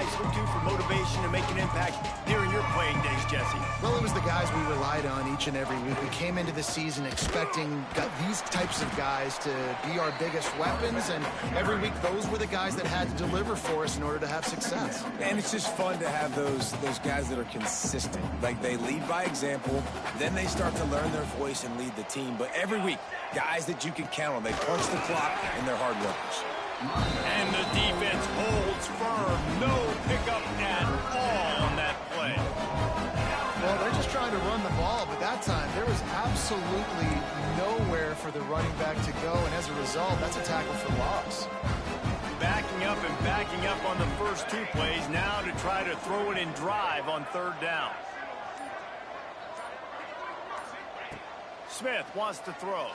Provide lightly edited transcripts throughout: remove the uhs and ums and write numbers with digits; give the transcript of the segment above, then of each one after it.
guys look to for motivation to make an impact during your playing days, Jesse? Well, it was the guys we relied on each and every week. We came into the season expecting these types of guys to be our biggest weapons, and every week those were the guys that had to deliver for us in order to have success. And it's just fun to have those guys that are consistent. Like, they lead by example, then they start to learn their voice and lead the team. But every week, guys that you can count on. They punch the clock, and they're hard workers. And the defense holds firm. No pickup at all on that play. Well, they're just trying to run the ball, but that time there was absolutely nowhere for the running back to go, and as a result, that's a tackle for loss. Backing up and backing up on the first two plays, now to try to throw it in drive on third down. Smith wants to throw.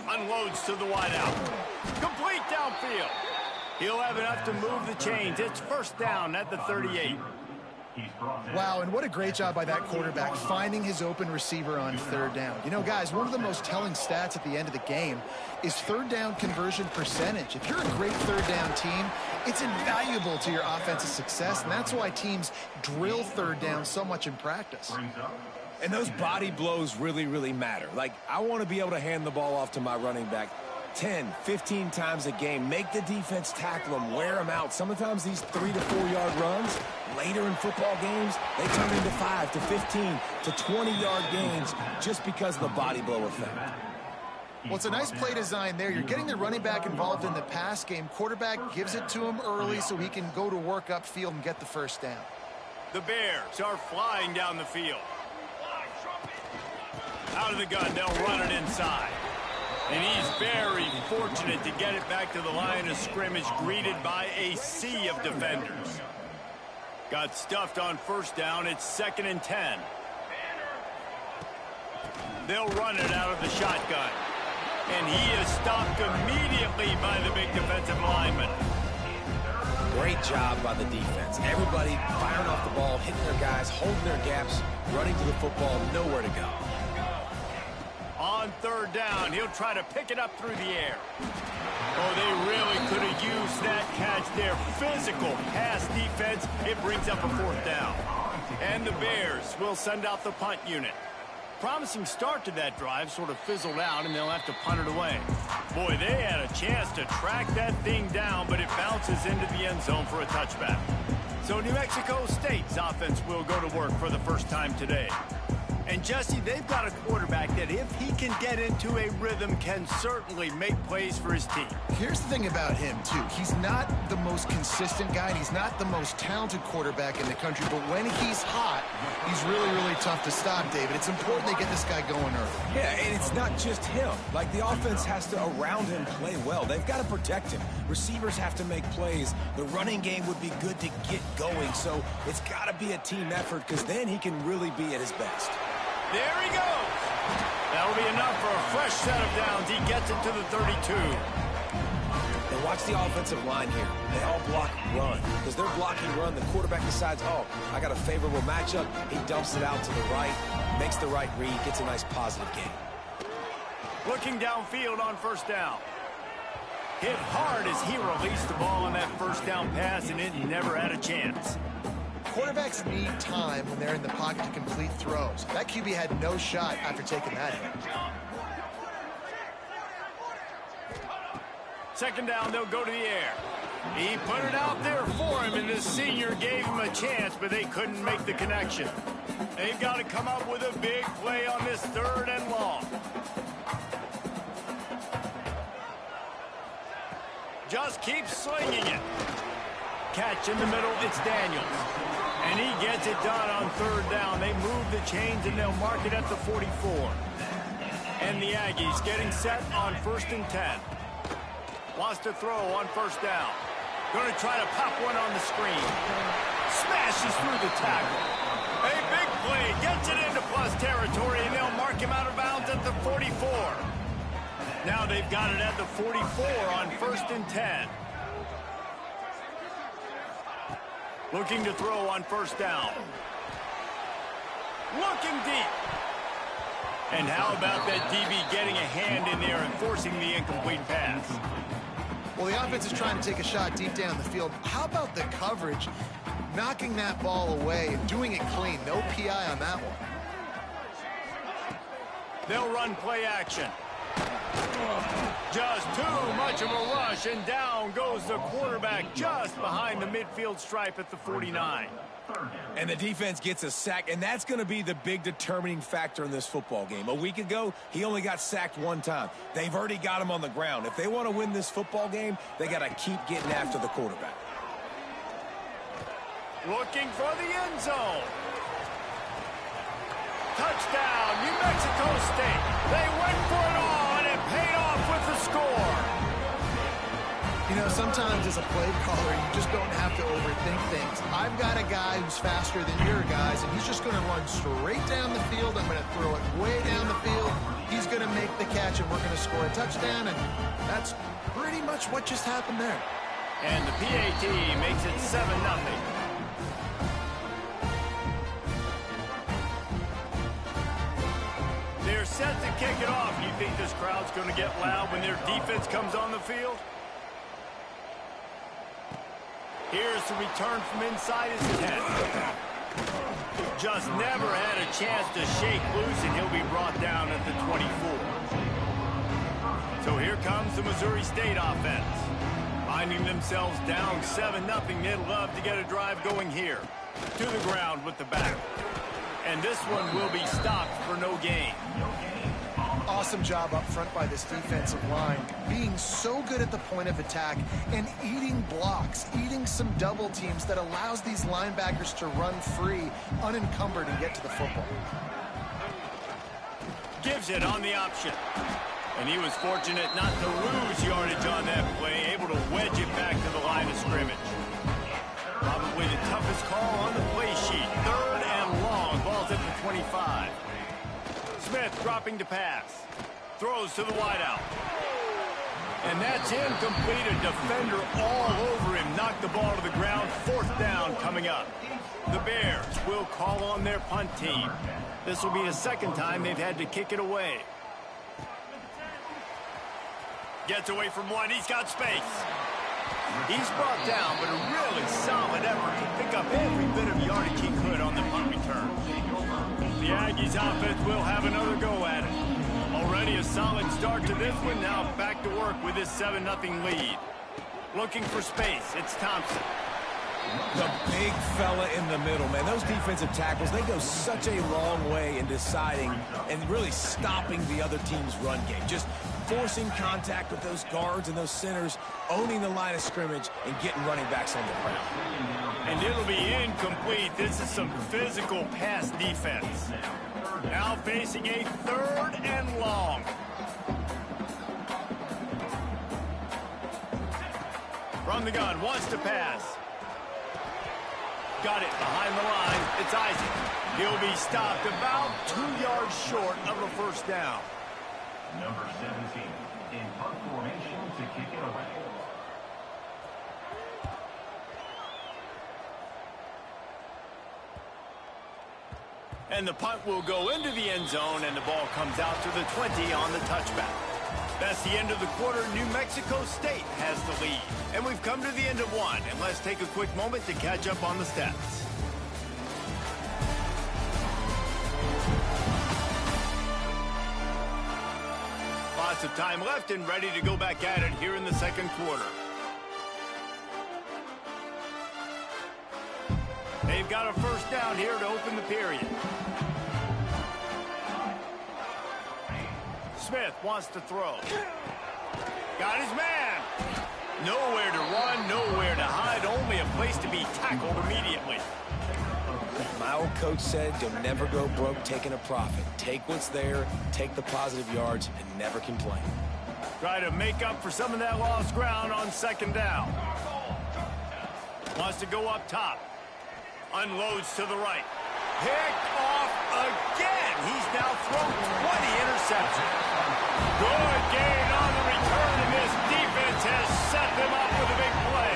Unloads to the wideout. Complete downfield. He'll have enough to move the chains. It's first down at the 38. Wow, and what a great job by that quarterback finding his open receiver on third down. You know, guys, one of the most telling stats at the end of the game is third down conversion percentage. If you're a great third down team, it's invaluable to your offensive success, and that's why teams drill third down so much in practice. And those body blows really, really matter. Like, I want to be able to hand the ball off to my running back 10, 15 times a game. Make the defense tackle them, wear them out. Sometimes these 3 to 4 yard runs, later in football games, they turn into 5 to 15 to 20 yard gains just because of the body blow effect. Well, it's a nice play design there. You're getting the running back involved in the pass game. Quarterback gives it to him early so he can go to work upfield and get the first down. The Bears are flying down the field. Out of the gun, they'll run it inside. And he's very fortunate to get it back to the line of scrimmage, greeted by a sea of defenders. Got stuffed on first down. It's 2nd and 10. They'll run it out of the shotgun. And he is stopped immediately by the big defensive lineman. Great job by the defense. Everybody firing off the ball, hitting their guys, holding their gaps, running to the football, nowhere to go. On third down, he'll try to pick it up through the air. Oh, they really could have used that catch there. Physical pass defense. It brings up a fourth down. And the Bears will send out the punt unit. Promising start to that drive, sort of fizzled out, and they'll have to punt it away. Boy, they had a chance to track that thing down, but it bounces into the end zone for a touchback. So New Mexico State's offense will go to work for the first time today. And, Jesse, they've got a quarterback that, if he can get into a rhythm, can certainly make plays for his team. Here's the thing about him, too. He's not the most consistent guy, and he's not the most talented quarterback in the country, but when he's hot, he's really, really tough to stop, David. It's important they get this guy going early. Yeah, and it's not just him. Like, the offense has to, around him, play well. They've got to protect him. Receivers have to make plays. The running game would be good to get going, so it's got to be a team effort, because then he can really be at his best. There he goes. That'll be enough for a fresh set of downs. He gets it to the 32. And watch the offensive line here. They all block run. Because they're blocking run, the quarterback decides, oh, I got a favorable matchup. He dumps it out to the right, makes the right read, gets a nice positive gain. Looking downfield on first down. Hit hard as he released the ball on that first down pass, and it never had a chance. Quarterbacks need time when they're in the pocket to complete throws. That QB had no shot after taking that hit. Second down, they'll go to the air. He put it out there for him, and the senior gave him a chance, but they couldn't make the connection. They've got to come up with a big play on this 3rd and long. Just keep slinging it. Catch in the middle, it's Daniels. And he gets it done on third down. They move the chains, and they'll mark it at the 44. And the Aggies getting set on 1st and 10. Wants to throw on first down. Going to try to pop one on the screen. Smashes through the tackle. A big play. Gets it into plus territory, and they'll mark him out of bounds at the 44. Now they've got it at the 44 on 1st and 10. Looking to throw on first down. Looking deep. And how about that DB getting a hand in there and forcing the incomplete pass? Well, the offense is trying to take a shot deep down the field. How about the coverage? Knocking that ball away and doing it clean. No PI on that one. They'll run play action. Just too much of a rush, and down goes the quarterback just behind the midfield stripe at the 49. And the defense gets a sack, and that's going to be the big determining factor in this football game. A week ago, he only got sacked one time. They've already got him on the ground. If they want to win this football game, they got to keep getting after the quarterback. Looking for the end zone. Touchdown, New Mexico State. They went for it all, and it paid off with the score. You know, sometimes as a play caller, you just don't have to overthink things. I've got a guy who's faster than your guys, and he's just going to run straight down the field. I'm going to throw it way down the field. He's going to make the catch, and we're going to score a touchdown, and that's pretty much what just happened there. And the PAT makes it 7-0. They're set to kick it off. You think this crowd's going to get loud when their defense comes on the field? Here's the return from inside his 10. Just never had a chance to shake loose, and he'll be brought down at the 24. So here comes the Missouri State offense. Finding themselves down 7-0, they'd love to get a drive going here. To the ground with the back. And this one will be stopped for no gain. Awesome job up front by this defensive line, being so good at the point of attack and eating blocks, eating some double teams that allows these linebackers to run free, unencumbered, and get to the football. Gives it on the option. And he was fortunate not to lose yardage on that play, able to wedge it back to the line of scrimmage. Probably the toughest call on the play sheet. 3rd and long. Ball's at the 25. Smith dropping to pass. Throws to the wideout. And that's incomplete. A defender all over him. Knocked the ball to the ground. 4th down coming up. The Bears will call on their punt team. This will be the 2nd time they've had to kick it away. Gets away from one. He's got space. He's brought down, but a really solid effort to pick up every bit of yardage he could on the punt return. The Aggies offense will have another go at it. Already a solid start to this one. Now back to work with this 7-0 lead. Looking for space. It's Thompson. The big fella in the middle, man. Those defensive tackles, they go such a long way in deciding and really stopping the other team's run game. Just forcing contact with those guards and those centers, owning the line of scrimmage, and getting running backs on the ground. And it'll be incomplete. This is some physical pass defense. Now facing a 3rd and long. From the gun, wants to pass. Got it behind the line. It's Isaac. He'll be stopped about 2 yards short of a 1st down. Number 17 in punt formation to kick it away. And the punt will go into the end zone, and the ball comes out to the 20 on the touchback. That's the end of the quarter. New Mexico State has the lead. And we've come to the end of one, and let's take a quick moment to catch up on the stats. Lots of time left and ready to go back at it here in the 2nd quarter. They've got a 1st down here to open the period. Smith wants to throw. Got his man. Nowhere to run, nowhere to hide, only a place to be tackled immediately. My old coach said, you'll never go broke taking a profit. Take what's there, take the positive yards, and never complain. Try to make up for some of that lost ground on 2nd down. Wants to go up top. Unloads to the right. Picked off again. He's now thrown 20 interceptions. Good gain on the return, and this defense has set them up with a big play.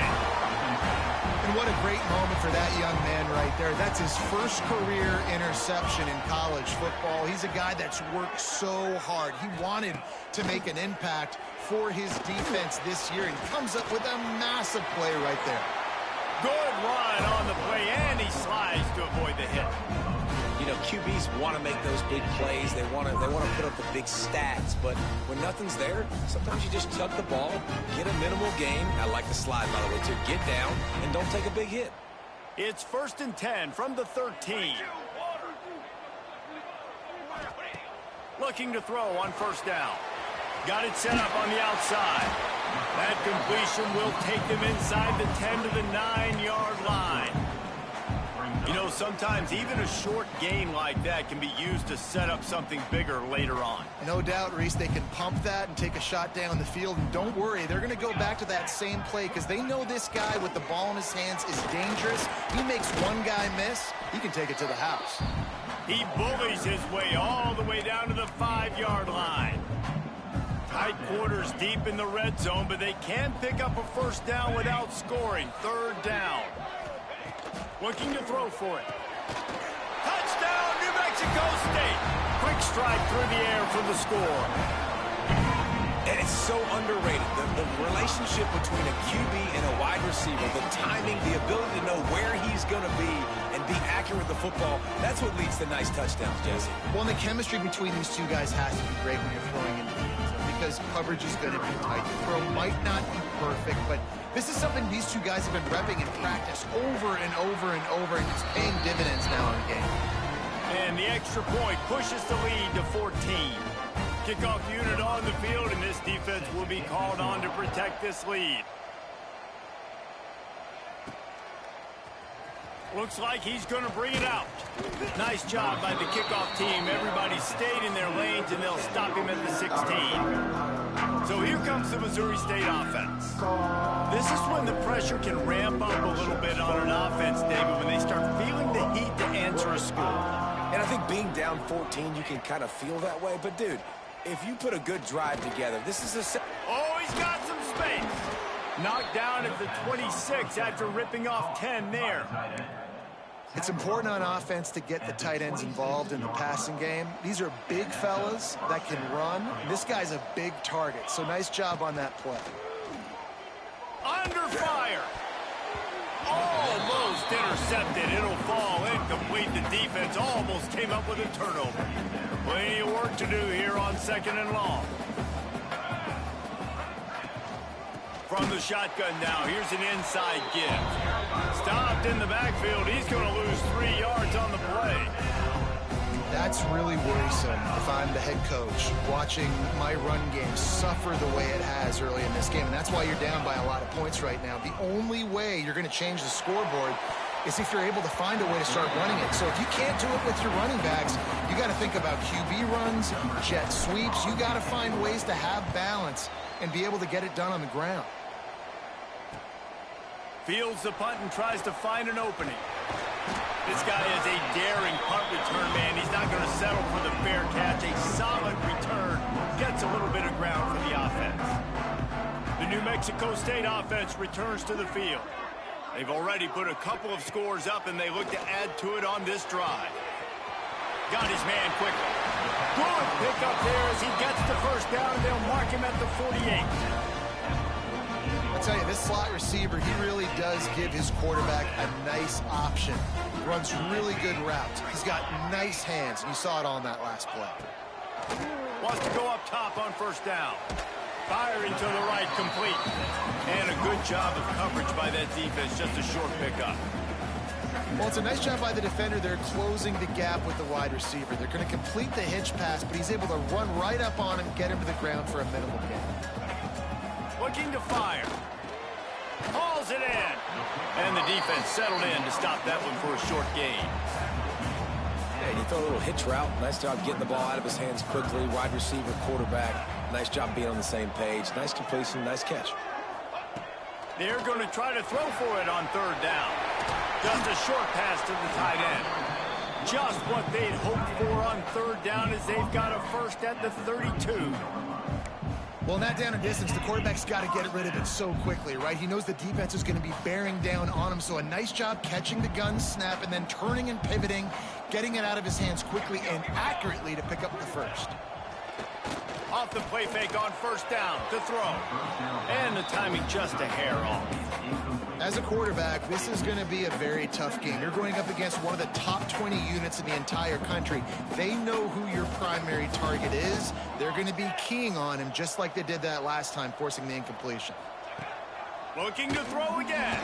And what a great moment for that young man right there. That's his first career interception in college football. He's a guy that's worked so hard. He wanted to make an impact for his defense this year and comes up with a massive play right there. Good run on the play, and he slides to avoid the hit. You know, QBs want to make those big plays. They want to put up the big stats. But when nothing's there, sometimes you just tuck the ball, get a minimal gain. I like the slide, by the way, too. Get down and don't take a big hit. It's 1st and 10 from the 13. Looking to throw on 1st down. Got it set up on the outside. That completion will take them inside the 10 to the 9-yard line. You know, sometimes even a short gain like that can be used to set up something bigger later on. No doubt, Reese, they can pump that and take a shot down the field. And don't worry, they're going to go back to that same play because they know this guy with the ball in his hands is dangerous. He makes one guy miss, he can take it to the house. He bullies his way all the way down to the 5-yard line. Tight quarters deep in the red zone, but they can pick up a 1st down without scoring. 3rd down. Looking to throw for it. Touchdown, New Mexico State. Quick strike through the air for the score. And it's so underrated. The relationship between a QB and a wide receiver, the timing, the ability to know where he's going to be and be accurate with the football, that's what leads to nice touchdowns, Jesse. Well, and the chemistry between these two guys has to be great when you're throwing in the end zone because coverage is going to be tight. The throw might not be perfect, but this is something these two guys have been repping in practice over and over and over, and it's paying dividends now in the game. And the extra point pushes the lead to 14. Kickoff unit on the field, and this defense will be called on to protect this lead. Looks like he's going to bring it out. Nice job by the kickoff team. Everybody stayed in their lanes, and they'll stop him at the 16. So here comes the Missouri State offense. This is when the pressure can ramp up a little bit on an offense, David, when they start feeling the heat to answer a score. And I think being down 14, you can kind of feel that way. But, dude, if you put a good drive together, this is a... Oh, he's got some space. Knocked down at the 26 after ripping off 10 there. It's important on offense to get the tight ends involved in the passing game. These are big fellas that can run. This guy's a big target, so nice job on that play. Under fire. Almost intercepted. It'll fall incomplete. The defense almost came up with a turnover. Plenty of work to do here on 2nd and long. From the shotgun now, here's an inside give. Stopped in the backfield. He's going to lose 3 yards on the play. That's really worrisome if I'm the head coach, watching my run game suffer the way it has early in this game. And that's why you're down by a lot of points right now. The only way you're going to change the scoreboard is if you're able to find a way to start running it. So if you can't do it with your running backs, you got to think about QB runs, jet sweeps. You got to find ways to have balance and be able to get it done on the ground. Fields the punt and tries to find an opening. This guy is a daring punt return man. He's not going to settle for the fair catch. A solid return gets a little bit of ground for the offense. The New Mexico State offense returns to the field. They've already put a couple of scores up, and they look to add to it on this drive. Got his man quickly. Good pickup there as he gets the 1st down, and they'll mark him at the 48. I'll tell you, this slot receiver, he really does give his quarterback a nice option. He runs really good routes. He's got nice hands, and you saw it on that last play. Wants to go up top on 1st down. Firing to the right, complete. And a good job of coverage by that defense, just a short pickup. Well, it's a nice job by the defender. They're closing the gap with the wide receiver. They're going to complete the hitch pass, but he's able to run right up on him, get him to the ground for a minimal gain. Looking to fire. Hauls it in. And the defense settled in to stop that one for a short gain. Yeah, you throw a little hitch route. Nice job getting the ball out of his hands quickly. Wide receiver, quarterback. Nice job being on the same page. Nice completion, nice catch. They're going to try to throw for it on 3rd down. Just a short pass to the tight end. Just what they'd hoped for on 3rd down as they've got a 1st at the 32. Well, in that down and distance, the quarterback's got to get rid of it so quickly, right? He knows the defense is going to be bearing down on him, so a nice job catching the gun snap and then turning and pivoting, getting it out of his hands quickly and accurately to pick up the first. Off the play fake on first down to throw. And the timing just a hair off. As a quarterback, this is going to be a very tough game. You're going up against one of the top 20 units in the entire country. They know who your primary target is. They're going to be keying on him just like they did that last time, forcing the incompletion. Looking to throw again.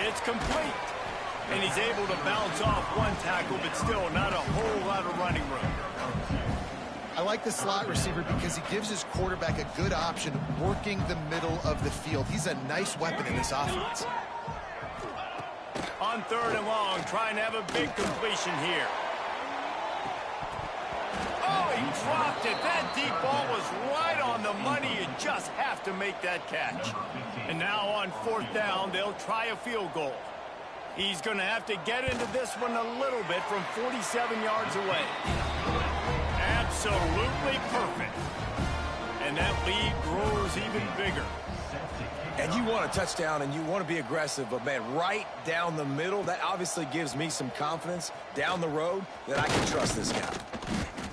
It's complete. And he's able to bounce off one tackle, but still not a whole lot of running room. I like the slot receiver because he gives his quarterback a good option working the middle of the field. He's a nice weapon in this offense. On third and long, trying to have a big completion here. Oh, he dropped it. That deep ball was right on the money. You just have to make that catch. And now on fourth down, they'll try a field goal. He's going to have to get into this one a little bit from 47 yards away. Absolutely perfect. And that lead grows even bigger. And you want a touchdown and you want to be aggressive, but man, right down the middle, that obviously gives me some confidence down the road that I can trust this guy.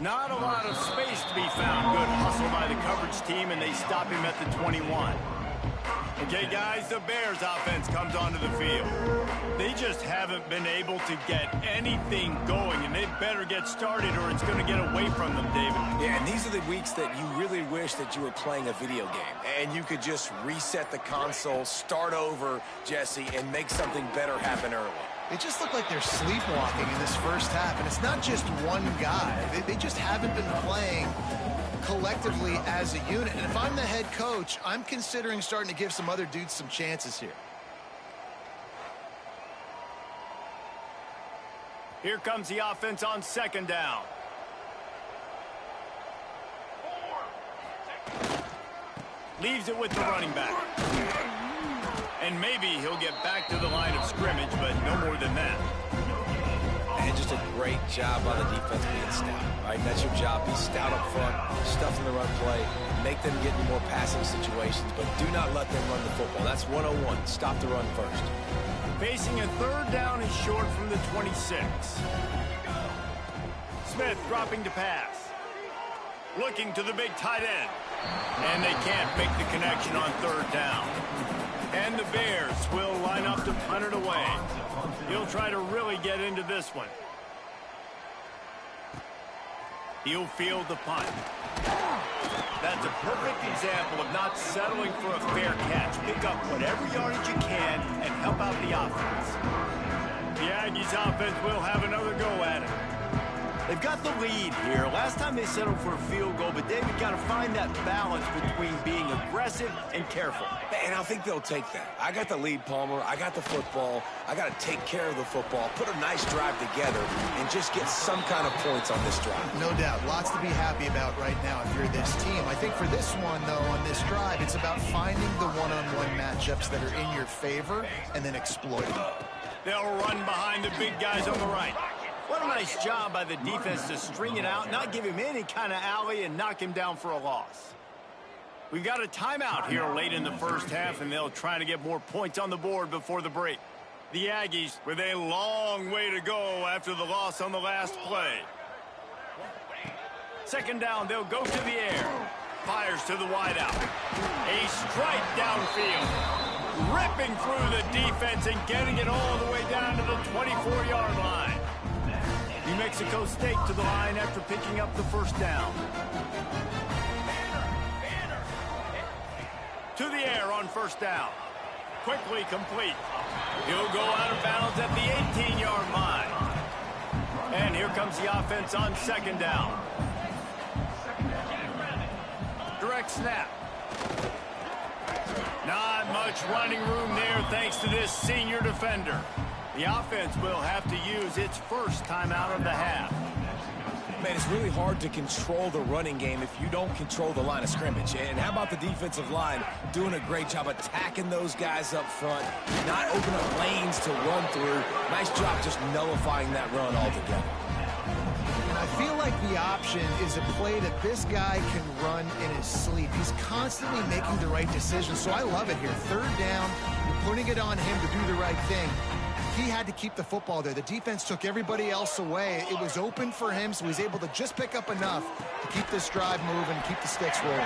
Not a lot of space to be found. Good hustle by the coverage team, and they stop him at the 21. Okay, guys, the Bears offense comes onto the field. They just haven't been able to get anything going, and they better get started or it's going to get away from them, David. Yeah, and these are the weeks that you really wish that you were playing a video game and you could just reset the console, start over, Jesse, and make something better happen early. It just looked like they're sleepwalking in this first half, and it's not just one guy. They just haven't been playing collectively as a unit. And if I'm the head coach, I'm considering starting to give some other dudes some chances here. Here comes the offense on second down. Leaves it with the running back. And maybe he'll get back to the line of scrimmage, but no more than that. And just a great job by the defense being stout, right? That's your job. Be stout up front, stuff in the run play, make them get in more passing situations, but do not let them run the football. That's 101. Stop the run first. Facing a third down is short from the 26. Smith dropping to pass. Looking to the big tight end. And they can't make the connection on third down. And the Bears will line up to punt it away. He'll try to really get into this one. He'll field the punt. That's a perfect example of not settling for a fair catch. Pick up whatever yardage you can and help out the offense. The Aggies offense will have another go at it. They've got the lead here. Last time they settled for a field goal, but David got to find that balance between being aggressive and careful. And I think they'll take that. I got the lead, Palmer. I got the football. I got to take care of the football, put a nice drive together, and just get some kind of points on this drive. No doubt. Lots to be happy about right now if you're this team. I think for this one, though, on this drive, it's about finding the one-on-one matchups that are in your favor and then exploiting them. They'll run behind the big guys on the right. What a nice job by the defense to string it out, not give him any kind of alley, and knock him down for a loss. We've got a timeout here late in the first half, and they'll try to get more points on the board before the break. The Aggies with a long way to go after the loss on the last play. Second down, they'll go to the air. Fires to the wideout. A strike downfield. Ripping through the defense and getting it all the way down to the 24-yard line. New Mexico State to the line after picking up the first down. To the air on first down. Quickly complete. He'll go out of bounds at the 18-yard line. And here comes the offense on second down. Direct snap. Not much running room there thanks to this senior defender. The offense will have to use its first timeout of the half. Man, it's really hard to control the running game if you don't control the line of scrimmage. And how about the defensive line doing a great job attacking those guys up front, not opening up lanes to run through. Nice job just nullifying that run altogether. And I feel like the option is a play that this guy can run in his sleep. He's constantly making the right decision, so I love it here. Third down, you're putting it on him to do the right thing. He had to keep the football there. The defense took everybody else away. It was open for him, so he's able to just pick up enough to keep this drive moving, keep the sticks rolling.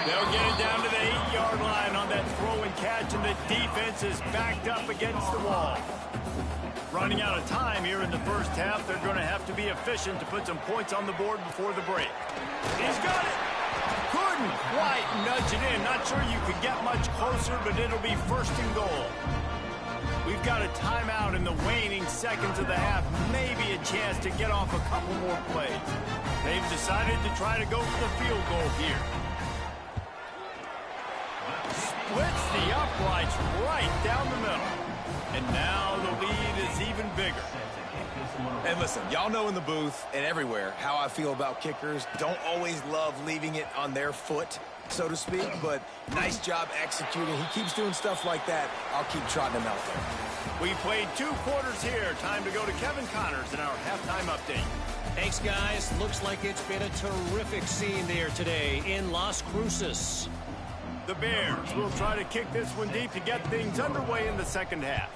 They'll get it down to the 8-yard line on that throw and catch, and the defense is backed up against the wall. Running out of time here in the first half, they're going to have to be efficient to put some points on the board before the break. He's got it! Couldn't quite nudge it in. Not sure you could get much closer, but it'll be first and goal. We've got a timeout in the waning seconds of the half. Maybe a chance to get off a couple more plays. They've decided to try to go for the field goal here. Splits the uprights right down the middle. And now the lead is even bigger. And listen, y'all know in the booth and everywhere how I feel about kickers. Don't always love leaving it on their foot, so to speak, but nice job executing. He keeps doing stuff like that. I'll keep trotting him out there. We played 2 quarters here. Time to go to Kevin Connors in our halftime update. Thanks, guys. Looks like it's been a terrific scene there today in Las Cruces. The Bears will try to kick this one deep to get things underway in the second half.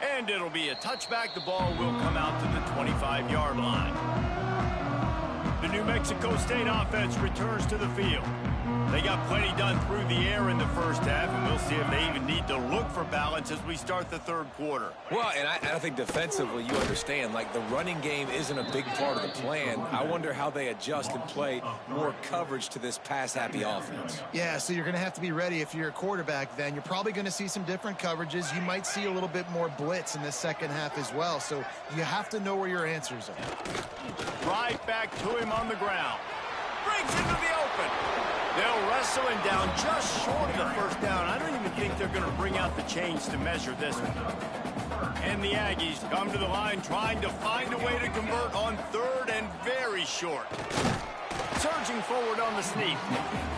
And it'll be a touchback. The ball will come out to the 25-yard line. The New Mexico State offense returns to the field. They got plenty done through the air in the first half, and we'll see if they even need to look for balance as we start the third quarter. Well, and I think defensively, you understand, like the running game isn't a big part of the plan. I wonder how they adjust and play more coverage to this pass-happy offense. Yeah, so you're going to have to be ready if you're a quarterback then. You're probably going to see some different coverages. You might see a little bit more blitz in the second half as well, so you have to know where your answers are. Right back to him on the ground. Brings into the open. They'll wrestle him down just short of the first down. I don't even think they're going to bring out the chains to measure this one. And the Aggies come to the line trying to find a way to convert on third and very short. Surging forward on the sneak.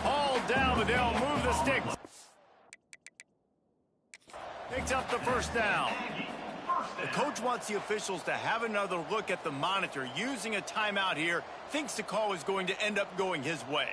All down, but they'll move the sticks. Picks up the first down. The coach wants the officials to have another look at the monitor. Using a timeout here, thinks the call is going to end up going his way.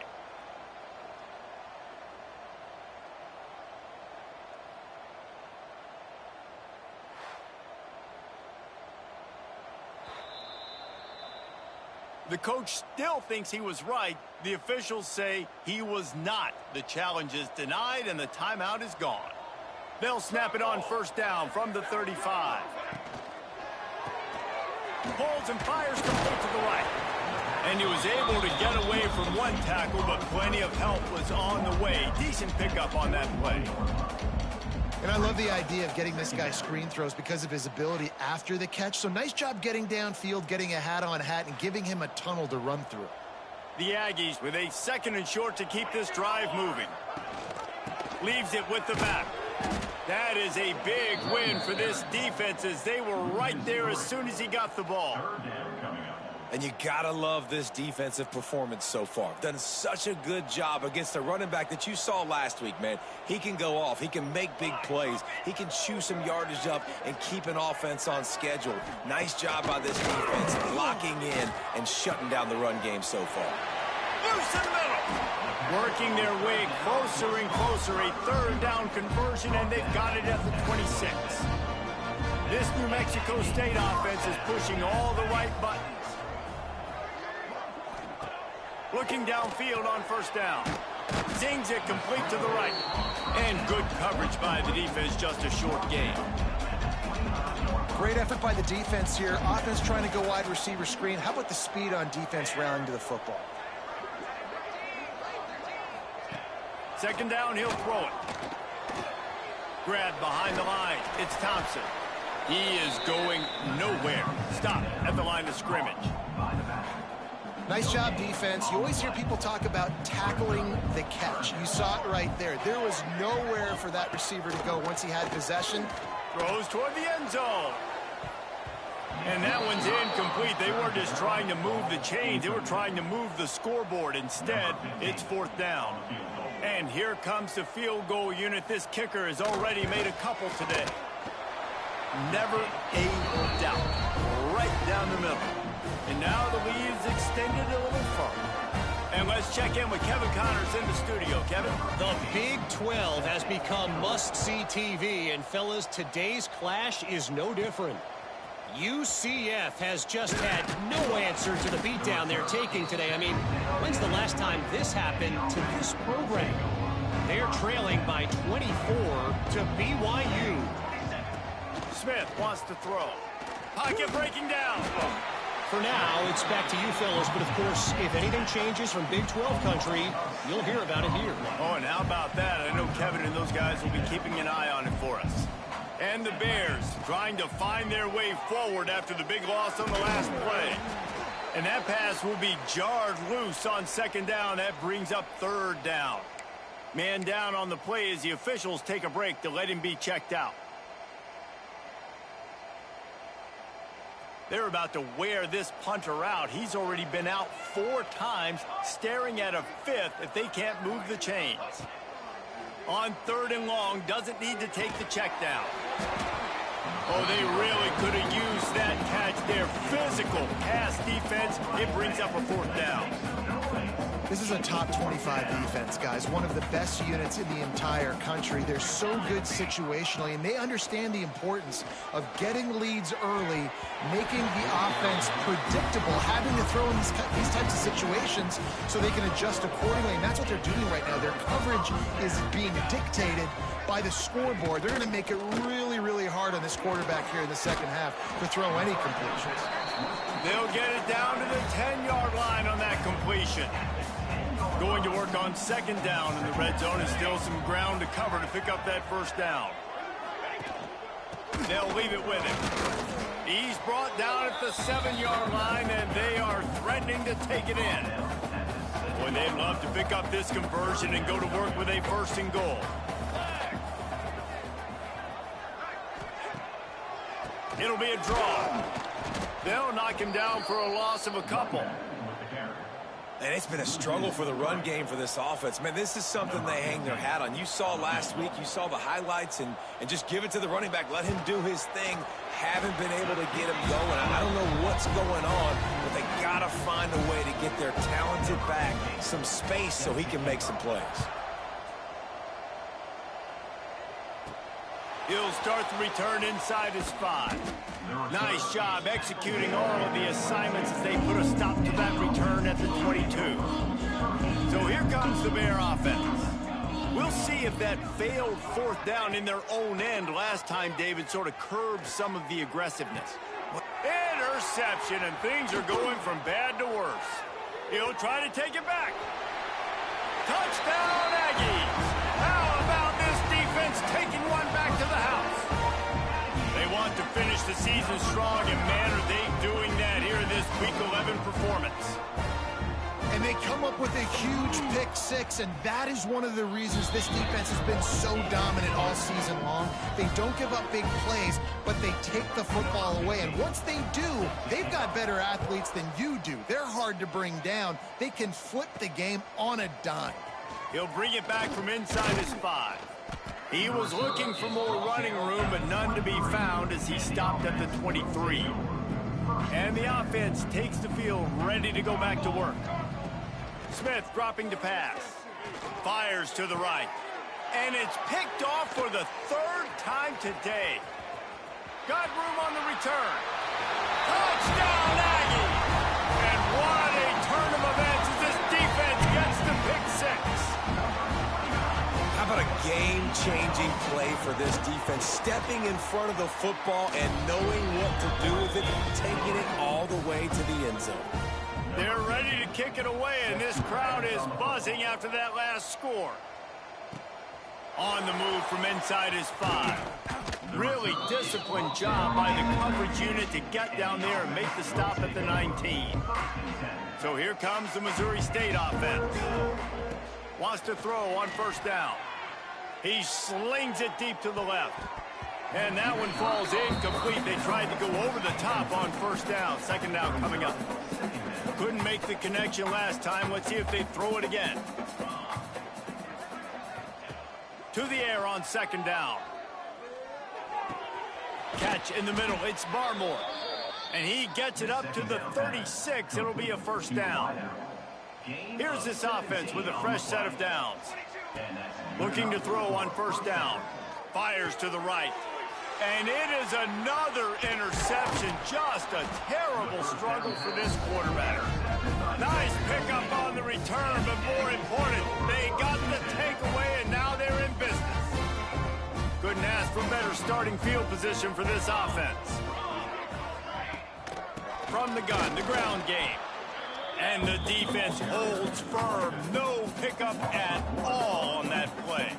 The coach still thinks he was right. The officials say he was not. The challenge is denied and the timeout is gone. They'll snap it on first down from the 35. Pulls and fires complete to the right. And he was able to get away from one tackle, but plenty of help was on the way. Decent pickup on that play. And I love the idea of getting this guy screen throws because of his ability after the catch. So nice job getting downfield, getting a hat-on-hat, and giving him a tunnel to run through. The Aggies with a second and short to keep this drive moving. Leaves it with the back. That is a big win for this defense as they were right there as soon as he got the ball. And you gotta love this defensive performance so far. Done such a good job against the running back that you saw last week, man. He can go off. He can make big plays. He can chew some yardage up and keep an offense on schedule. Nice job by this defense, locking in and shutting down the run game so far. Loose in the middle. Working their way closer and closer. A third down conversion, and they've got it at the 26. This New Mexico State offense is pushing all the right buttons. Looking downfield on first down. Zings it complete to the right. And good coverage by the defense, just a short gain. Great effort by the defense here. Offense trying to go wide receiver screen. How about the speed on defense rallying to the football? Second down, he'll throw it. Grabbed behind the line. It's Thompson. He is going nowhere. Stop at the line of scrimmage. Nice job, defense. You always hear people talk about tackling the catch. You saw it right there. There was nowhere for that receiver to go once he had possession. Throws toward the end zone. And that one's incomplete. They weren't just trying to move the chains. They were trying to move the scoreboard. Instead, it's fourth down. And here comes the field goal unit. This kicker has already made a couple today. Never a doubt. Right down the middle. And now the lead is extended a little further. And let's check in with Kevin Connors in the studio. Kevin? The Big 12 has become must-see TV, and fellas, today's clash is no different. UCF has just had no answer to the beatdown they're taking today. I mean, when's the last time this happened to this program? They're trailing by 24 to BYU. Smith wants to throw. Pocket breaking down. For now, it's back to you fellas, but of course, if anything changes from Big 12 country, you'll hear about it here. Oh, and how about that? I know Kevin and those guys will be keeping an eye on it for us. And the Bears trying to find their way forward after the big loss on the last play. And that pass will be jarred loose on second down. That brings up third down. Man down on the play as the officials take a break to let him be checked out. They're about to wear this punter out. He's already been out 4 times, staring at a 5th if they can't move the chains. On 3rd and long, doesn't need to take the check down. Oh, they really could have used that catch there. Physical pass defense. It brings up a 4th down. This is a top 25 defense, guys. One of the best units in the entire country. They're so good situationally, and they understand the importance of getting leads early, making the offense predictable, having to throw in these types of situations so they can adjust accordingly. And that's what they're doing right now. Their coverage is being dictated by the scoreboard. They're going to make it really, really hard on this quarterback here in the second half to throw any completions. They'll get it down to the 10-yard line on that completion. Going to work on second down in the red zone, and still some ground to cover to pick up that first down. They'll leave it with him. He's brought down at the 7-yard line, and they are threatening to take it in. Boy, they'd love to pick up this conversion and go to work with a 1st and goal. It'll be a draw. They'll knock him down for a loss of a couple. And it's been a struggle for the run game for this offense. Man, this is something they hang their hat on. You saw last week, you saw the highlights, and just give it to the running back. Let him do his thing. Haven't been able to get him going. I don't know what's going on, but they got to find a way to get their talented back some space so he can make some plays. He'll start the return inside his 5. Nice job executing all of the assignments as they put a stop to that return at the 22. So here comes the Bear offense. We'll see if that failed 4th down in their own end last time, David, sort of curbed some of the aggressiveness. Interception, and things are going from bad to worse. He'll try to take it back. Touchdown, Aggies! How about this defense taking one back to the house? They want to finish the season strong, and man, are they doing that here in this Week 11 performance. And they come up with a huge pick 6, and that is one of the reasons this defense has been so dominant all season long. They don't give up big plays, but they take the football away. And once they do, they've got better athletes than you do. They're hard to bring down. They can flip the game on a dime. He'll bring it back from inside his 5. He was looking for more running room, but none to be found as he stopped at the 23. And the offense takes the field, ready to go back to work. Smith dropping to pass. Fires to the right. And it's picked off for the 3rd time today. Got room on the return. Touchdown, Aggie! And what a turn of events as this defense gets the pick 6. How about a game-changing play for this defense? Stepping in front of the football and knowing what to do with it, taking it all the way to the end zone. They're ready to kick it away, and this crowd is buzzing after that last score. On the move from inside his 5. Really disciplined job by the coverage unit to get down there and make the stop at the 19. So here comes the Missouri State offense. Wants to throw on 1st down. He slings it deep to the left. And that one falls incomplete. They tried to go over the top on 1st down. 2nd down coming up. Couldn't make the connection last time. Let's see if they throw it again. To the air on 2nd down. Catch in the middle. It's Barmore. And he gets it up to the 36. It'll be a first down. Here's this offense with a fresh set of downs. Looking to throw on first down. Fires to the right. And it is another interception. Just a terrible struggle for this quarterback. Nice pickup on the return, but more important, they got the takeaway, and now they're in business. Couldn't ask for better starting field position for this offense. From the gun, the ground game. And the defense holds firm. No pickup at all on that play.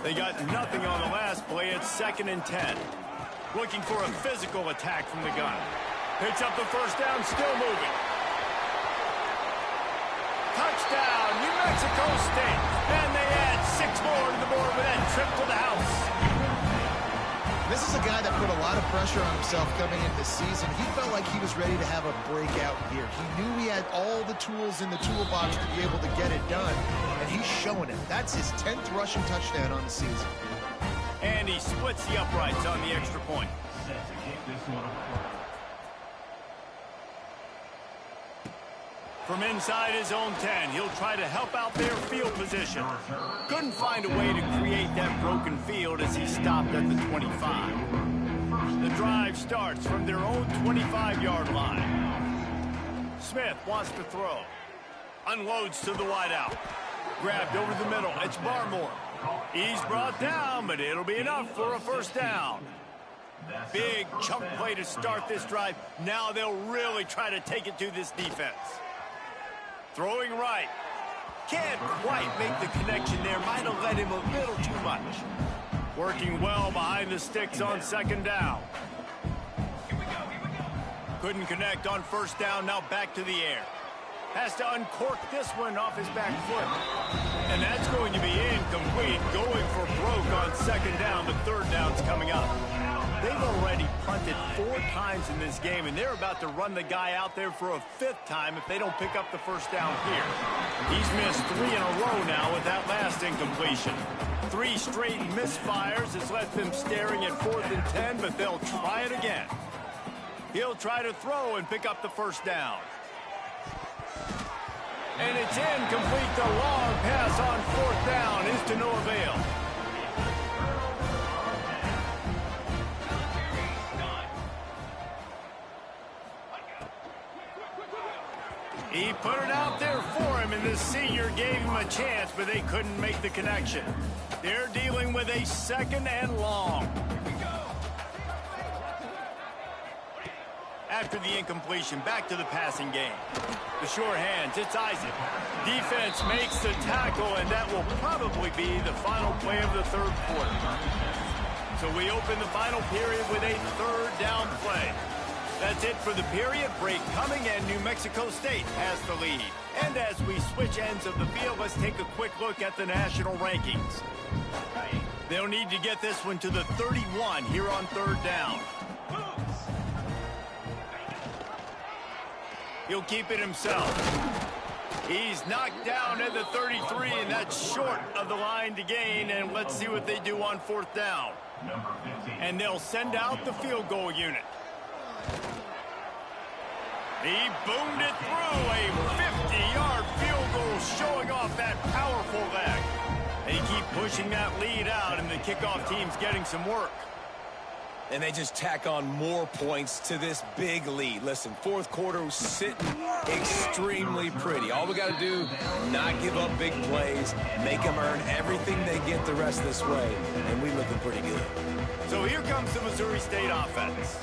They got nothing on the last play. It's 2nd and 10. Looking for a physical attack from the gun. Picks up the first down, still moving. Touchdown, New Mexico State. And they add 6 more to the board with that trip to the house. This is a guy that put a lot of pressure on himself coming into the season. He felt like he was ready to have a breakout year. He knew he had all the tools in the toolbox to be able to get it done, and he's showing it. That's his 10th rushing touchdown on the season. And he splits the uprights on the extra point. Set to kick this one away. From inside his own 10, he'll try to help out their field position. Couldn't find a way to create that broken field as he stopped at the 25. The drive starts from their own 25-yard line. Smith wants to throw. Unloads to the wideout. Grabbed over the middle. It's Barmore. He's brought down, but it'll be enough for a first down. Big chunk play to start this drive. Now they'll really try to take it to this defense. Throwing right. Can't quite make the connection there. Might have led him a little too much. Working well behind the sticks on 2nd down. Couldn't connect on first down. Now back to the air. Has to uncork this one off his back foot. And that's going to be incomplete. Going for broke on 2nd down, but 3rd down's coming up. They've already punted 4 times in this game, and they're about to run the guy out there for a 5th time if they don't pick up the first down here. He's missed 3 in a row now with that last incompletion. 3 straight misfires has left them staring at 4th and 10, but they'll try it again. He'll try to throw and pick up the first down. And it's incomplete. The long pass on 4th down is to no avail. He put it out there for him, and the senior gave him a chance, but they couldn't make the connection. They're dealing with a 2nd and long. After the incompletion, back to the passing game. The sure hands, it's Isaac. Defense makes the tackle, and that will probably be the final play of the 3rd quarter. So we open the final period with a 3rd down play. That's it for the period. Break coming, and New Mexico State has the lead. And as we switch ends of the field, let's take a quick look at the national rankings. They'll need to get this one to the 31 here on 3rd down. He'll keep it himself. He's knocked down at the 33, and that's short of the line to gain. And let's see what they do on 4th down. And they'll send out the field goal unit. He boomed it through. A 50-yard field goal showing off that powerful leg. They keep pushing that lead out, and the kickoff team's getting some work. And they just tack on more points to this big lead. Listen, 4th quarter was sitting extremely pretty. All we got to do, not give up big plays, make them earn everything they get the rest of this way, and we looking pretty good. So here comes the Missouri State offense.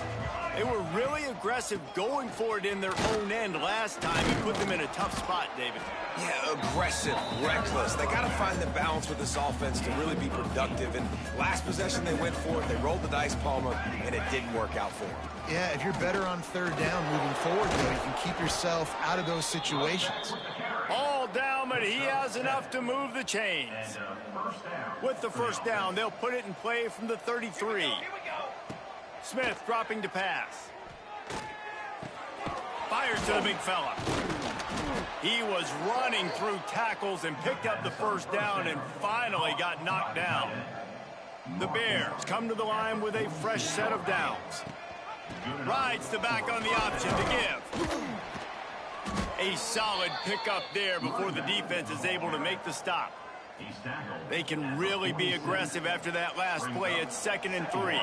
They were really aggressive going for it in their own end last time. He put them in a tough spot, David. Yeah, aggressive, reckless. They got to find the balance with this offense to really be productive. And last possession, they went for it. They rolled the dice, Palmer, and it didn't work out for them. Yeah, if you're better on 3rd down moving forward, though, you can keep yourself out of those situations. All down, but he has enough to move the chains. With the first down, they'll put it in play from the 33. Smith dropping to pass. Fires to the big fella. He was running through tackles and picked up the first down and finally got knocked down. The Bears come to the line with a fresh set of downs. Rides the back on the option to give. A solid pickup there before the defense is able to make the stop. They can really be aggressive after that last play. It's 2nd and 3.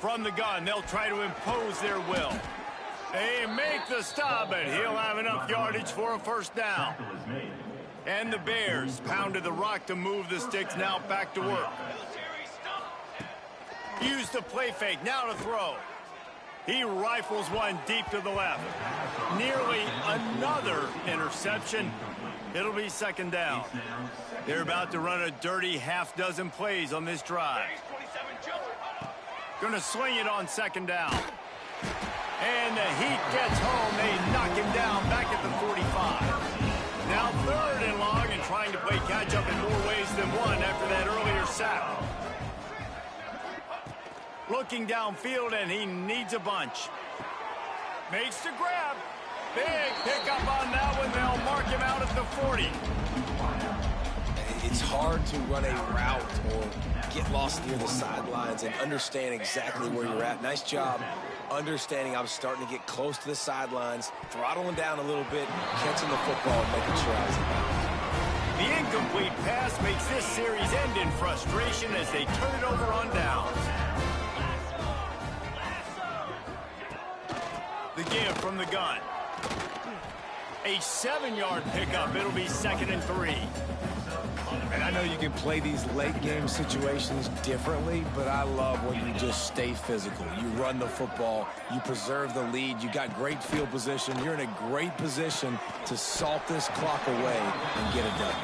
From the gun, they'll try to impose their will. They make the stop, but he'll have enough yardage for a first down. And the Bears pounded the rock to move the sticks, now back to work. Use the play fake, now to throw. He rifles one deep to the left. Nearly another interception. It'll be 2nd down. They're about to run a dirty half-dozen plays on this drive. Gonna swing it on 2nd down. And the heat gets home. They knock him down back at the 45. Now 3rd and long and trying to play catch-up in more ways than one after that earlier sack. Looking downfield, and he needs a bunch. Makes the grab. Big pickup on that one. They'll mark him out at the 40. It's hard to run a route or get lost near the sidelines and understand exactly where you're at. Nice job understanding I'm starting to get close to the sidelines, throttling down a little bit, catching the football, and making sure I was in bounds. The incomplete pass makes this series end in frustration as they turn it over on downs. The give from the gun. A 7-yard pickup. It'll be 2nd and 3. And I know you can play these late game situations differently, but I love when you just stay physical. You run the football, you preserve the lead, you got great field position, you're in a great position to salt this clock away and get it done.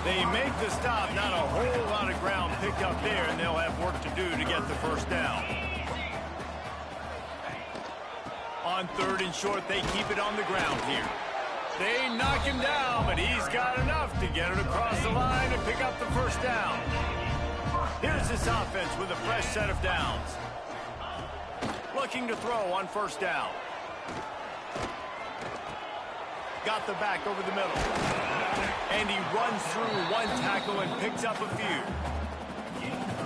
They make the stop, not a whole lot of ground picked up there, and they'll have work to do to get the first down. On 3rd and short, they keep it on the ground here. They knock him down, but he's got enough to get it across the line and pick up the first down. Here's this offense with a fresh set of downs. Looking to throw on 1st down. Got the back over the middle. And he runs through one tackle and picks up a few.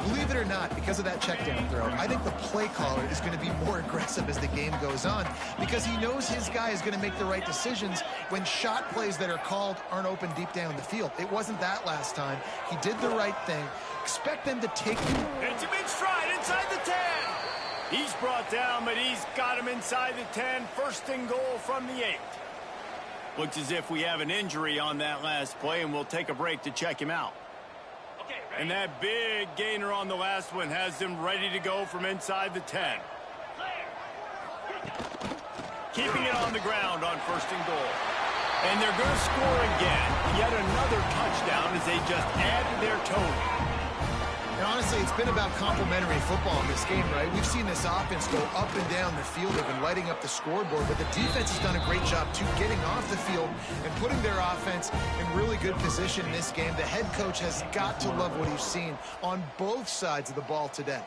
Believe it or not, because of that check down throw, I think the play caller is going to be more aggressive as the game goes on because he knows his guy is going to make the right decisions when shot plays that are called aren't open deep down the field. It wasn't that last time. He did the right thing. Expect them to take you. It's him in stride inside the 10. He's brought down, but he's got him inside the 10. 1st and goal from the 8. Looks as if we have an injury on that last play, and we'll take a break to check him out. And that big gainer on the last one has them ready to go from inside the 10. Keeping it on the ground on 1st and goal. And they're going to score again. Yet another touchdown as they just add to their total. And honestly, it's been about complementary football in this game, right? We've seen this offense go up and down the field. They've been lighting up the scoreboard, but the defense has done a great job, too, getting off the field and putting their offense in really good position in this game. The head coach has got to love what he's seen on both sides of the ball today.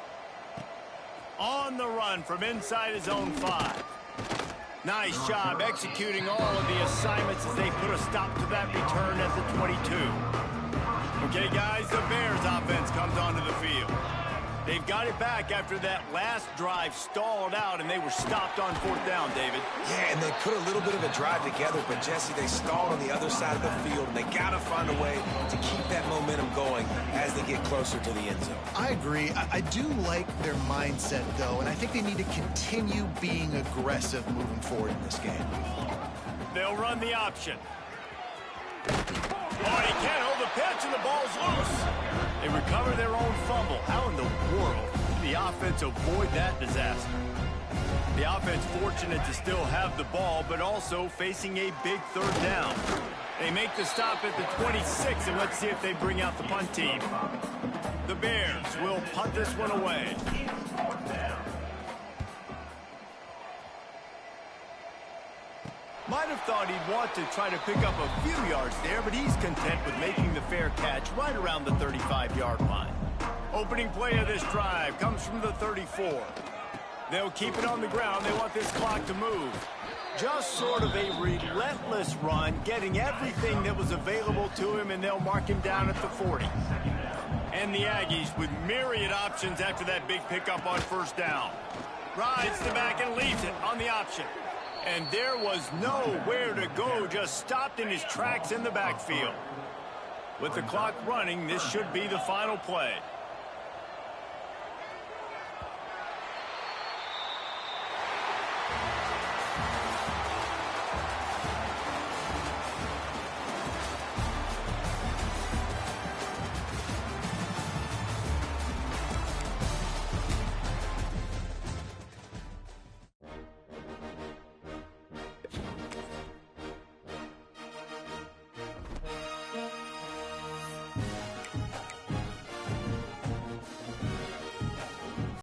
On the run from inside his own 5. Nice job executing all of the assignments as they put a stop to that return at the 22. Okay, guys, the Bears offense comes onto the field. They've got it back after that last drive stalled out, and they were stopped on 4th down, David. Yeah, and they put a little bit of a drive together, but, Jesse, they stalled on the other side of the field, and they got to find a way to keep that momentum going as they get closer to the end zone. I agree. I do like their mindset, though, and I think they need to continue being aggressive moving forward in this game. They'll run the option. Oh, he can't hold the pitch, and the ball's loose. They recover their own fumble. How in the world did the offense avoid that disaster? The offense fortunate to still have the ball, but also facing a big 3rd down. They make the stop at the 26, and let's see if they bring out the punt team. The Bears will punt this one away. Might have thought he'd want to try to pick up a few yards there, but he's content with making the fair catch right around the 35-yard line. Opening play of this drive comes from the 34. They'll keep it on the ground. They want this clock to move. Just sort of a relentless run, getting everything that was available to him, and they'll mark him down at the 40. And the Aggies with myriad options after that big pickup on first down. Rides the back and leaves it on the option. And there was nowhere to go, just stopped in his tracks in the backfield. With the clock running, this should be the final play.